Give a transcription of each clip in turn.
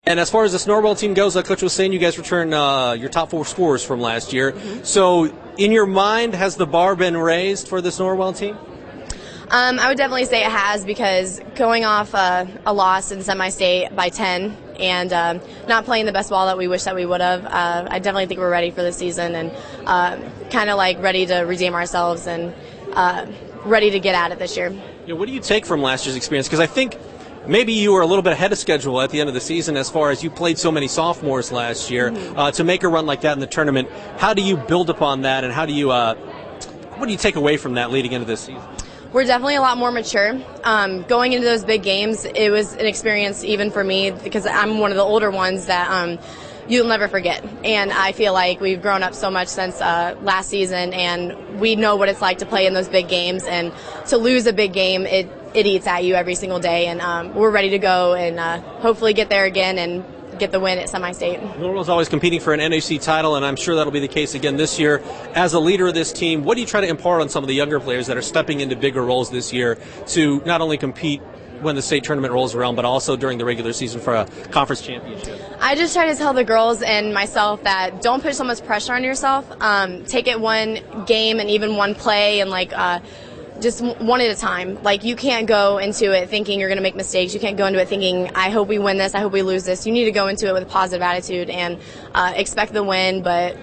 And as far as this Norwell team goes, Coach was saying you guys returned your top 4 scorers from last year. So in your mind, has the bar been raised for this Norwell team? I would definitely say it has, because going off a loss in semi-state by 10 and not playing the best ball that we wish that we would have, I definitely think we're ready for the season and kind of like ready to redeem ourselves and ready to get at it this year. What do you take from last year's experience? Because I think maybe you were a little bit ahead of schedule at the end of the season as far as you played so many sophomores last year. To make a run like that in the tournament, how do you build upon that, and how do you what do you take away from that leading into this season? We're definitely a lot more mature. Going into those big games, it was an experience even for me, because I'm one of the older ones that you'll never forget. And I feel like we've grown up so much since last season, and we know what it's like to play in those big games. And to lose a big game, it eats at you every single day. And we're ready to go and hopefully get there again and get the win at semi-state. Norwell's always competing for an NAC title, and I'm sure that'll be the case again this year. As a leader of this team, what do you try to impart on some of the younger players that are stepping into bigger roles this year to not only compete when the state tournament rolls around, but also during the regular season for a conference championship? I just try to tell the girls and myself that don't put so much pressure on yourself. Take it one game and even one play, and just one at a time. Like, you can't go into it thinking you're going to make mistakes. You can't go into it thinking, I hope we win this, I hope we lose this. You need to go into it with a positive attitude and expect the win, but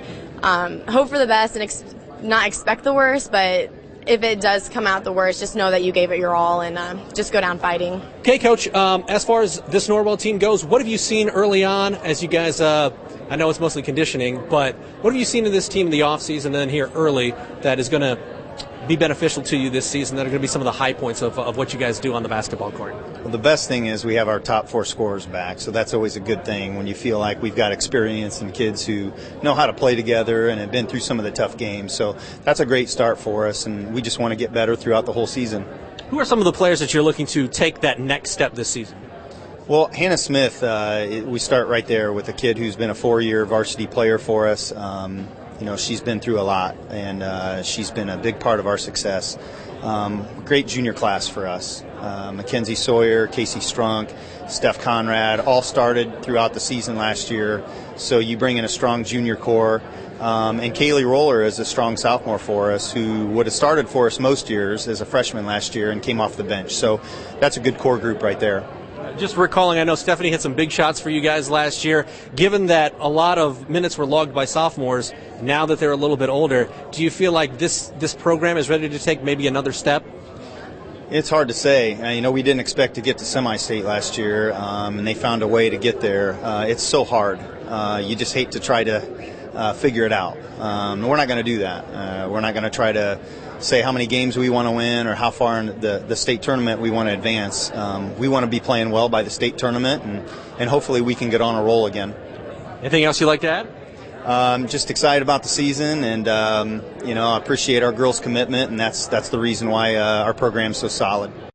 hope for the best and not expect the worst. But if it does come out the worst, just know that you gave it your all and just go down fighting. Okay, Coach, as far as this Norwell team goes, what have you seen early on as you guys, I know it's mostly conditioning, but what have you seen in this team in the offseason and then here early that is going to be beneficial to you this season, that are going to be some of the high points of what you guys do on the basketball court? Well, the best thing is we have our top 4 scorers back, so that's always a good thing when you feel like we've got experience and kids who know how to play together and have been through some of the tough games. So that's a great start for us, and we just want to get better throughout the whole season. Who are some of the players that you're looking to take that next step this season? Well, Hanna Smith, we start right there with a kid who's been a 4-year varsity player for us. She's been through a lot, and she's been a big part of our success. Great junior class for us. Mackenzie Sawyer, Casey Strunk, Steph Conrad, all started throughout the season last year. So you bring in a strong junior core. And Kaylee Roller is a strong sophomore for us, who would have started for us most years as a freshman last year and came off the bench. So that's a good core group right there. Just recalling, I know Stephanie hit some big shots for you guys last year. Given that a lot of minutes were logged by sophomores, now that they're a little bit older, do you feel like this program is ready to take maybe another step? It's hard to say. We didn't expect to get to semi-state last year, and they found a way to get there. It's so hard. You just hate to try to figure it out. We're not going to do that. We're not going to try to say how many games we want to win or how far in the state tournament we want to advance. We want to be playing well by the state tournament, and hopefully we can get on a roll again. Anything else you'd like to add? I'm just excited about the season, and I appreciate our girls' commitment, and that's the reason why our program's so solid.